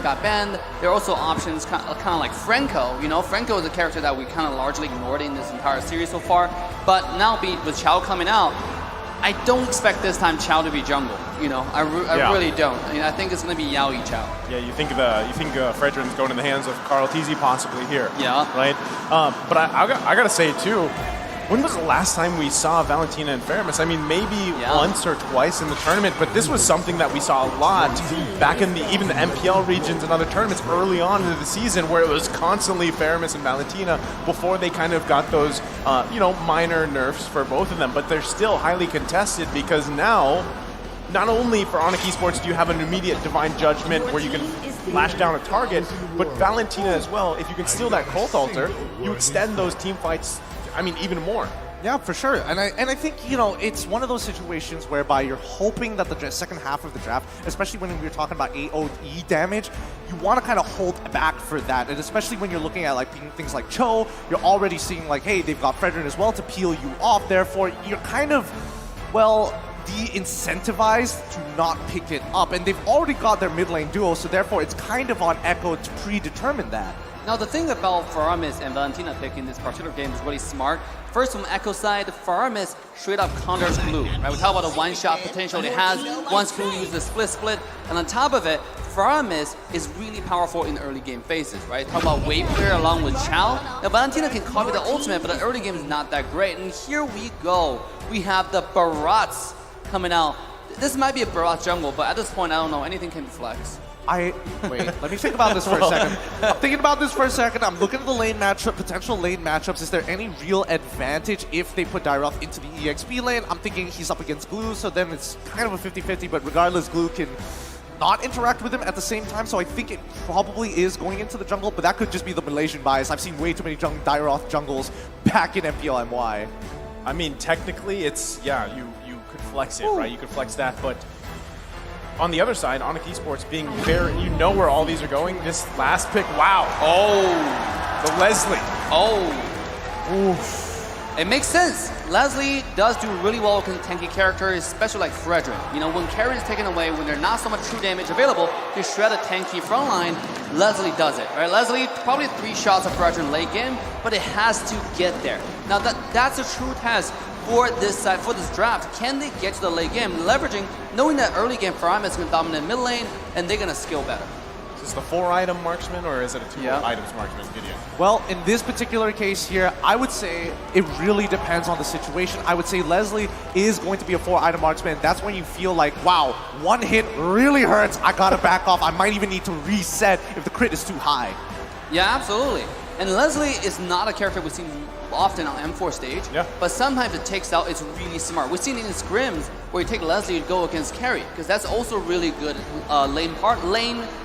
got banned. There are also options kind of like Franco. You know, Franco is a character that we kind of largely ignored in this entire series so far. But now with Chao coming out, I don't expect this time Chao to be jungle. You know, I really don't. I mean, I think it's going to be Yaoi Chao. Yeah, you think Fredrin's going in the hands of Carl TZ possibly here. Yeah. Right. But I gotta say too, when was the last time we saw Valentina and Faramis? I mean, maybe once or twice in the tournament, but this was something that we saw a lot back in even the MPL regions and other tournaments early on into the season, where it was constantly Faramis and Valentina before they kind of got those, minor nerfs for both of them. But they're still highly contested because now, not only for Onic Esports do you have an immediate Divine Judgment where you can flash down a target, but Valentina as well, if you can steal that Cult Altar, you extend those team fights, I mean, even more. Yeah, for sure. And I think, it's one of those situations whereby you're hoping that the second half of the draft, especially when we're talking about AoE damage, you want to kind of hold back for that. And especially when you're looking at things like Cho, you're already seeing hey, they've got Fredrin as well to peel you off. Therefore, you're kind of, de-incentivized to not pick it up. And they've already got their mid lane duo, so therefore it's kind of on Echo to predetermine that. Now, the thing about Faramis and Valentina picking this particular game is really smart. First, from Echo side, Faramis straight up counters Glue. Right? We talk about the one-shot potential it has once Glue uses the split. And on top of it, Faramis is really powerful in the early game phases, right? Talk about wave clear along with Chao. Now, Valentina can copy the ultimate, but the early game is not that great. And here we go. We have the Barats coming out. This might be a Barat jungle, but at this point, I don't know. Anything can be flex. Wait, let me think about this for a second. I'm thinking about this for a second. I'm looking at the lane matchup, potential lane matchups. Is there any real advantage if they put Dairoth into the EXP lane? I'm thinking he's up against Glue, so then it's kind of a 50-50, but regardless, Glue can not interact with him at the same time, so I think it probably is going into the jungle, but that could just be the Malaysian bias. I've seen way too many Dairoth jungles back in MPL MY. I mean, technically, it's, you could flex it, right? You could flex that, but on the other side, Onic Esports being very, where all these are going. This last pick, wow. Oh, the Leslie. Oh. Oof. It makes sense. Leslie does do really well with tanky characters, especially like Fredrin. You know, when carry is taken away, when there's not so much true damage available to shred a tanky front line, Leslie does it, right? Leslie, probably 3 shots of Fredrin late game, but it has to get there. Now, that's a true test for this side, for this draft. Can they get to the late game, leveraging, knowing that early game Faramis is going to dominate mid lane, and they're going to skill better? Is this the 4-item marksman, or is it a 2 items marksman, Gideon? Well, in this particular case here, I would say it really depends on the situation. I would say Leslie is going to be a 4-item marksman. That's when you feel like, wow, one hit really hurts. I got to back off. I might even need to reset if the crit is too high. Yeah, absolutely. And Leslie is not a character we've seen often on M4 stage, but sometimes it takes out, it's really smart. We've seen it in scrims where you take Leslie to go against carry, because that's also really good lane,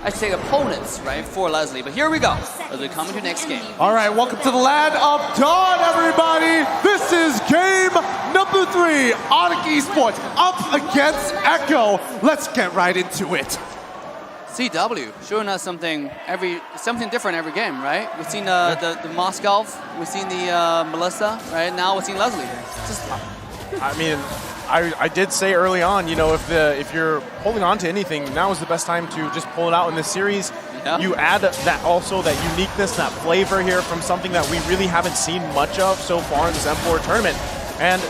I should say opponents, right, for Leslie. But here we go, as we come into next game. All right, welcome to the land of Dawn, everybody. This is game number 3, Onic Esports up against Echo. Let's get right into it. CW showing us something different every game, right? We've seen the Moscow, we've seen the Melissa, right? Now we've seen Leslie. I mean, I did say early on, if you're holding on to anything, now is the best time to just pull it out in this series. You add that uniqueness, that flavor here from something that we really haven't seen much of so far in this M4 tournament. And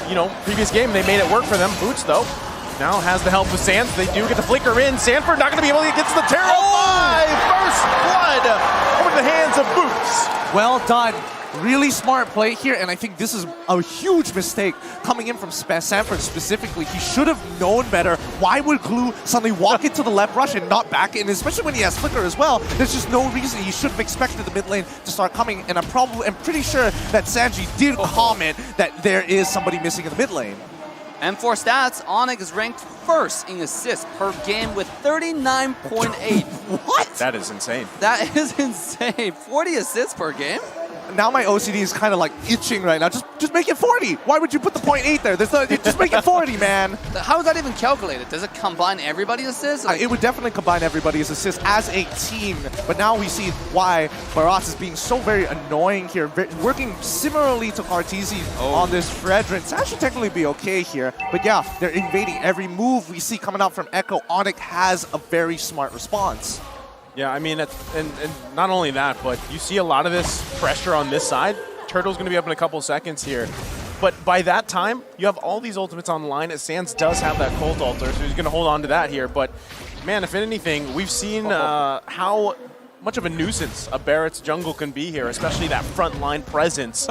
previous game they made it work for them. Boots though now has the help of Sands. They do get the flicker in. Sanford not going to be able to get to the Terra 5. First blood over the hands of Boots. Well done. Really smart play here, and I think this is a huge mistake coming in from Sanford specifically. He should have known better. Why would Glue suddenly walk into the left rush and not back in, especially when he has flicker as well? There's just no reason he should have expected the mid lane to start coming, and I'm pretty sure that Sanji did comment that there is somebody missing in the mid lane. M4 stats, Onic is ranked first in assists per game with 39.8. What? That is insane. That is insane. 40 assists per game? Now my OCD is kind of like itching right now. Just make it 40. Why would you put the 0.8 there? Just make it 40, man. How is that even calculated? Does it combine everybody's assists? It would definitely combine everybody's assists as a team. But now we see why Baras is being so very annoying here, working similarly to Arteezy on this Fredrin. That should technically be okay here. But yeah, they're invading every move we see coming out from Echo. Onic has a very smart response. Yeah, I mean, and not only that, but you see a lot of this pressure on this side. Turtle's going to be up in a couple seconds here. But by that time, you have all these ultimates on the line. Sands does have that Colt Altar, so he's going to hold on to that here. But, man, if anything, we've seen how much of a nuisance a Barrett's jungle can be here, especially that front line presence.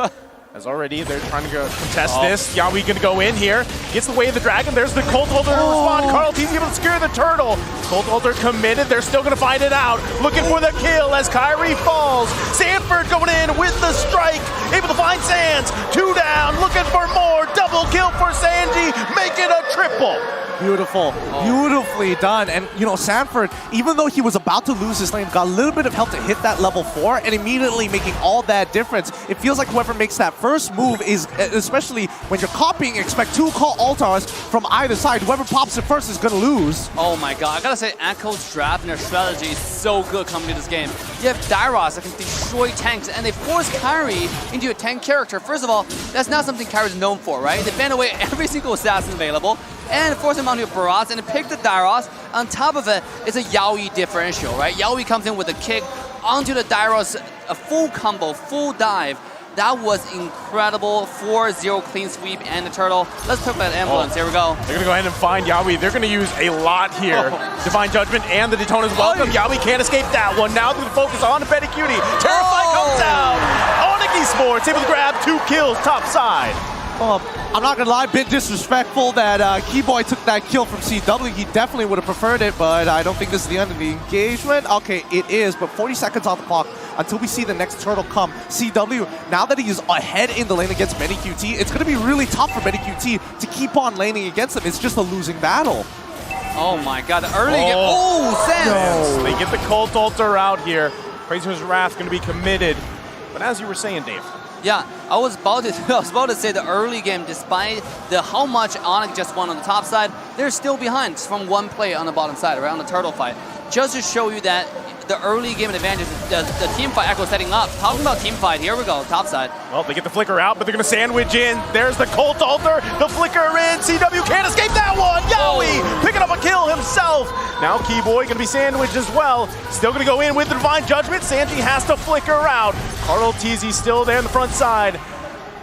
As already, they're trying to go contest this. Yawi going to go in here. Gets the way of the dragon. There's the Colt Altar to respond. Carl T's able to secure the turtle. Colt Altar committed. They're still going to find it out. Looking for the kill as Kyrie falls. Sanford going in with the strike. Able to find Sands. 2 down. Looking for more. Double kill for Sanji. Make it a triple. Beautiful. Beautifully done. And, you know, Sanford, even though he was about to lose his lane, got a little bit of help to hit that level 4 and immediately making all that difference. It feels like whoever makes that first move is, especially when you're copying, expect 2 Colt Altars from either side. Whoever pops it first is going to lose. Oh my god, I gotta say, Echo's draft and their strategy is so good coming to this game. You have Dairos that can destroy tanks, and they force Kyrie into a tank character. First of all, that's not something Kyrie's known for, right? They ban away every single assassin available, and force him onto a barrage, and pick the Dairos. On top of it, it's a Yaoi differential, right? Yaoi comes in with a kick onto the Dairos, a full combo, full dive. That was incredible. 4-0 clean sweep and the turtle. Let's talk about ambulance. Here we go. They're going to go ahead and find Yawi. They're going to use a lot here. Divine Judgment and the Daytona's welcome. Yawi can't escape that one. Now they're going to focus on Betty Cutie. Terrify comes out. Onic ESPORTS able to grab 2 kills top side. I'm not gonna lie, a bit disrespectful that Keyboy took that kill from CW. He definitely would have preferred it, but I don't think this is the end of the engagement. Okay, it is, but 40 seconds on the clock until we see the next turtle come. CW, now that he's ahead in the lane against ManyQT, it's gonna be really tough for ManyQT to keep on laning against him. It's just a losing battle. Oh my god, the early game. Oh, Sands! No. They get the Colt Altar out here. Crazy's Wrath going to be committed. But as you were saying, Dave, yeah, I was about to say the early game, despite how much Onic just won on the top side, they're still behind from 1 play on the bottom side, around the turtle fight. Just to show you that the early game advantage, the team fight Echo setting up. Talking about team fight, here we go, top side. Well, they get the flicker out, but they're going to sandwich in. There's the Colt Altar, the flicker in. CW can't escape that one. Yaoi picking up a kill himself. Now Keyboy going to be sandwiched as well. Still going to go in with the Divine Judgment. Sanji has to flicker out. Carl TZ still there on the front side.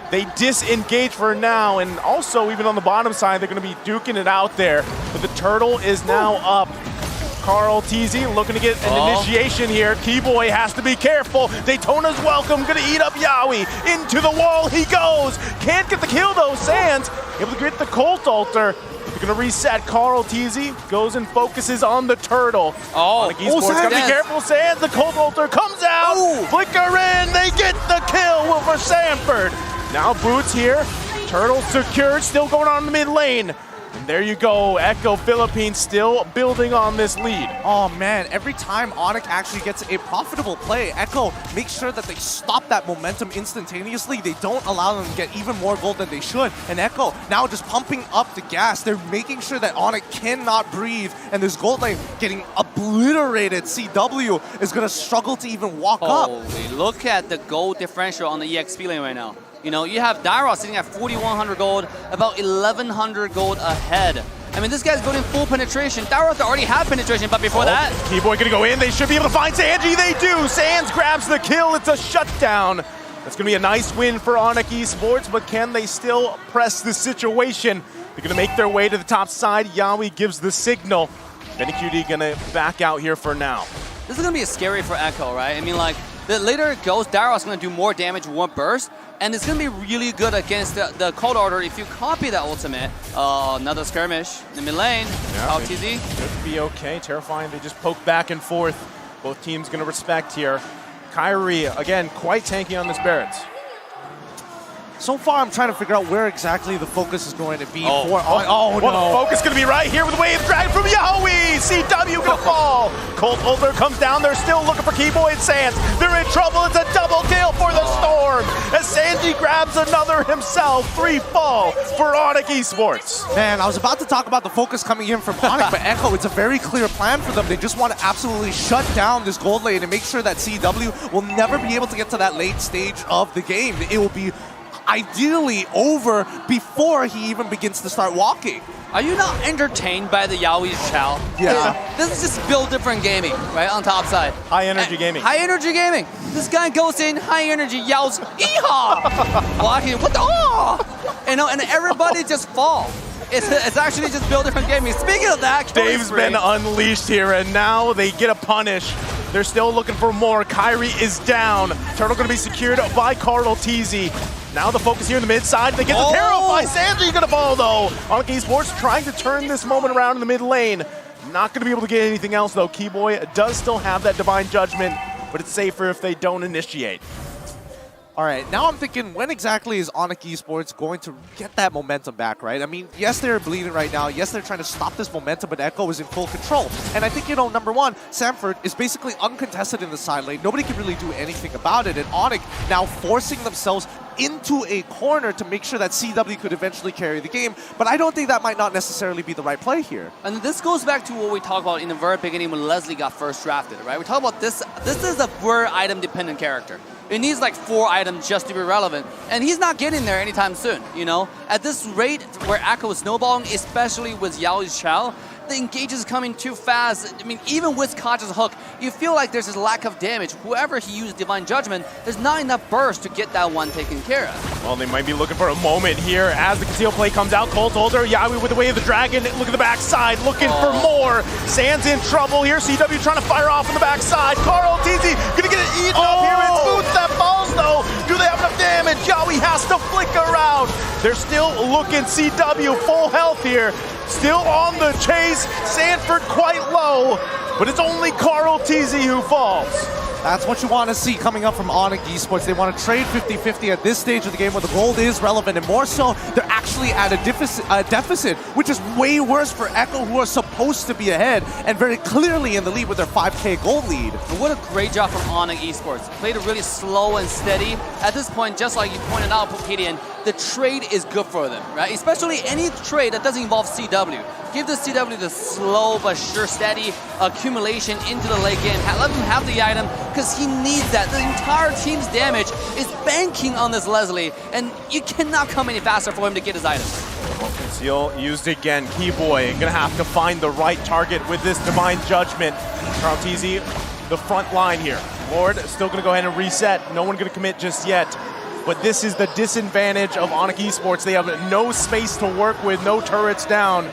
They disengage for now, and also even on the bottom side, they're going to be duking it out there. But the turtle is now up. Carl TZ looking to get an initiation here. Keyboy has to be careful. Daytona's welcome, gonna eat up Yaoi. Into the wall he goes. Can't get the kill though, Sands. Able to get the Colt Altar. They're gonna reset. Carl TZ goes and focuses on the turtle. Sands. Gotta be careful, Sands. The Colt Altar comes out. Flicker in, they get the kill for Sanford. Now Boots here. Turtle secured, still going on in the mid lane. And there you go, Echo Philippines still building on this lead. Oh man, every time Onic actually gets a profitable play, Echo makes sure that they stop that momentum instantaneously. They don't allow them to get even more gold than they should. And Echo now just pumping up the gas. They're making sure that Onic cannot breathe. And this gold lane getting obliterated. CW is going to struggle to even walk up. Holy, look at the gold differential on the EXP lane right now. You know, you have Dairos sitting at 4,100 gold, about 1,100 gold ahead. I mean, this guy's going in full penetration. Dairos already have penetration, but before that... Keyboy gonna go in. They should be able to find Sanji. They do. Sands grabs the kill. It's a shutdown. That's gonna be a nice win for Onic ESPORTS, but can they still press the situation? They're gonna make their way to the top side. Yaoi gives the signal. BennyQT gonna back out here for now. This is gonna be scary for Echo, right? I mean, like, the later it goes, Dairos is gonna do more damage with one burst. And it's going to be really good against the Cold Order if you copy that ultimate. Another skirmish in the mid lane. Yeah, TZ. Should be okay. Terrifying. They just poke back and forth. Both teams going to respect here. Kyrie, again, quite tanky on this Barrett's. So far, I'm trying to figure out where exactly the focus is going to be for well, the focus going to be right here with Wave Drag from Yaoi. CW going to fall. Colt Altar comes down. They're still looking for Keyboy and Sands. They're in trouble. It's a double kill for the Storm. As Sanji grabs another himself. 3 fall for Onic ESPORTS. Man, I was about to talk about the focus coming in from Onic, but Echo, it's a very clear plan for them. They just want to absolutely shut down this gold lane and make sure that CW will never be able to get to that late stage of the game. It will be ideally over before he even begins to start walking. Are you not entertained by the Yaoi's Chow? Yeah. This is just build different gaming, right, on top side. High energy gaming. High energy gaming. This guy goes in, high energy, yells, "Yeehaw!" Walking, what the, oh! You know, and everybody just fall. It's actually just build different gaming. Speaking of that, Dave's been unleashed here, and now they get a punish. They're still looking for more. Kyrie is down. Turtle going to be secured by Carl TZ. Now the focus here in the mid side. They get the tear off by Sanji. Going to fall though. Onic Esports trying to turn this moment around in the mid lane. Not going to be able to get anything else though. Keyboy does still have that divine judgment, but it's safer if they don't initiate. All right, now I'm thinking, when exactly is Onic Esports going to get that momentum back, right? I mean, yes, they're bleeding right now. Yes, they're trying to stop this momentum, but Echo is in full control. And I think, you know, number one, Samford is basically uncontested in the side lane. Nobody can really do anything about it. And Onic now forcing themselves into a corner to make sure that CW could eventually carry the game. But I don't think that might not necessarily be the right play here. And this goes back to what we talked about in the very beginning when Leslie got first drafted, right? We talk about this. This is a very item-dependent character. It needs like 4 items just to be relevant. And he's not getting there anytime soon, you know? At this rate where Echo is snowballing, especially with Yaoi's Chow, the engage is coming too fast. I mean, even with Koch's hook, you feel like there's this lack of damage. Whoever he used Divine Judgment, there's not enough burst to get that one taken care of. Well, they might be looking for a moment here as the conceal play comes out. Colt Holder, Yaoi with the way of the dragon. Look at the backside, looking for more. Sand's in trouble here. CW trying to fire off on the backside. Carl TZ gonna get it eaten up here. It's Boots that falls though. Do they have enough damage? Yaoi has to flicker out. They're still looking. CW full health here. Still on the chase. Sanford quite low, but it's only Carl TZ who falls. That's what you want to see coming up from Onic Esports. They want to trade 50-50 at this stage of the game where the gold is relevant, and more so, they're actually at a deficit, which is way worse for Echo, who are supposed to be ahead and very clearly in the lead with their 5K gold lead. And what a great job from Onic Esports. Played it really slow and steady. At this point, just like you pointed out, Pokedian, the trade is good for them, right? Especially any trade that doesn't involve CW. Give the CW the slow but sure steady accumulation into the late game. Let him have the item because he needs that. The entire team's damage is banking on this Leslie, and you cannot come any faster for him to get his item. Conceal used again. Keyboy gonna have to find the right target with this Divine Judgment. Carl TZ, the front line here. Lord still gonna go ahead and reset. No one gonna commit just yet. But this is the disadvantage of Onic Esports. They have no space to work with, no turrets down,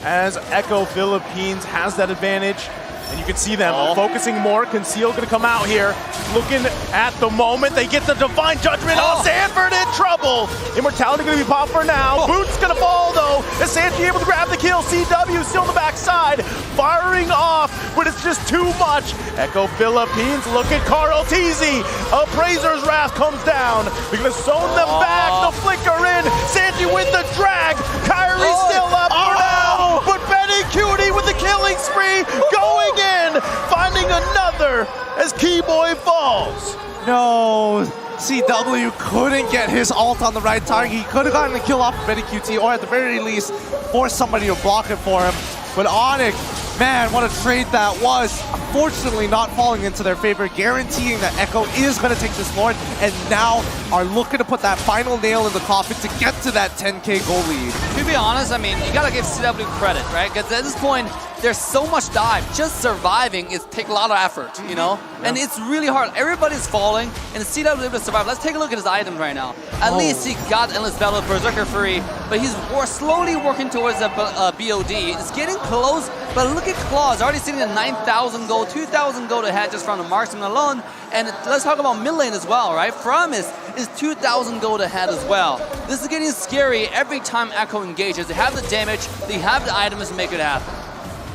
as Echo Philippines has that advantage. And you can see them focusing more. Conceal gonna come out here. Looking at the moment. They get the Divine Judgment on Sanford in trouble. Immortality gonna be popped for now. Boots gonna fall though. Is Sanji able to grab the kill? CW still on the backside. Firing off, but it's just too much. Echo Philippines, look at Carl TZ. Appraiser's Wrath comes down. They're gonna zone them back. The flicker in. Sanji with the drag. Kyrie still up for now. But Benny Cutie with the killing spree going in, finding another as Keyboy falls. No, CW couldn't get his ult on the right target. He could have gotten the kill off of Betty QT, or at the very least, force somebody to block it for him. But Onic, man, what a trade that was. Unfortunately, not falling into their favor, guaranteeing that Echo is going to take this Lord, and now are looking to put that final nail in the coffin to get to that 10K goal lead. To be honest, I mean, you gotta give CW credit, right? Because at this point, there's so much dive. Just surviving is take a lot of effort, you know? And it's really hard. Everybody's falling, and CW able to survive. Let's take a look at his items right now. At least he got Endless Battle Berserker free, but he's slowly working towards a BOD. It's getting close, but look at Claws, already sitting at 9,000 gold, 2,000 gold ahead just from the marksman alone. And let's talk about mid lane as well, right? Promise is 2,000 gold ahead as well. This is getting scary every time Echo engages. They have the damage, they have the items to make it happen.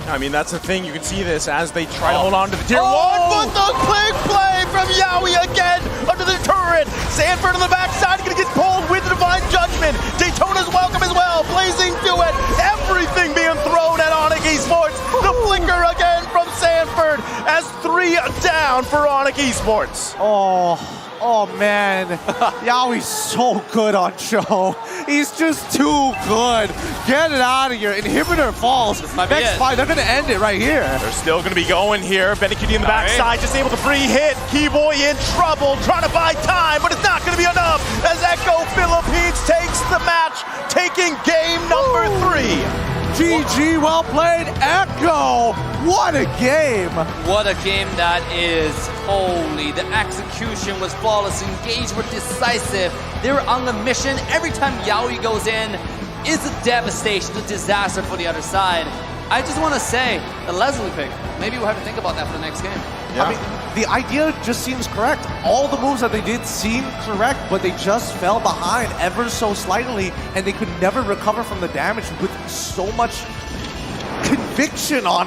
I mean, that's the thing. You can see this as they try to hold on to the tier 1. But the quick play from Yaoi again under the turret. Sanford on the backside gonna get pulled with the Divine Judgment. Daytona's welcome as well. Blazing to it. Everything being thrown at Onic Esports. The flicker again from Sanford. as 3 down for Onic Esports. Oh man, Yaoi's so good on show. He's just too good. Get it out of here. Inhibitor falls. Next fight, they're gonna end it right here. They're still gonna be going here. Benikidi in the backside, just able to free hit. Keyboy in trouble, trying to buy time, but it's not gonna be enough as Echo Philippines takes the match, taking game number 3. GG, well played, Echo. What a game. What a game that is. Holy, the execution was flawless. Engage were decisive. They were on a mission. Every time Yaoi goes in, it's a devastation, a disaster for the other side. I just want to say, the Leslie pick, maybe we'll have to think about that for the next game. Yeah. I mean, the idea just seems correct. All the moves that they did seem correct, but they just fell behind ever so slightly, and they could never recover from the damage with so much conviction on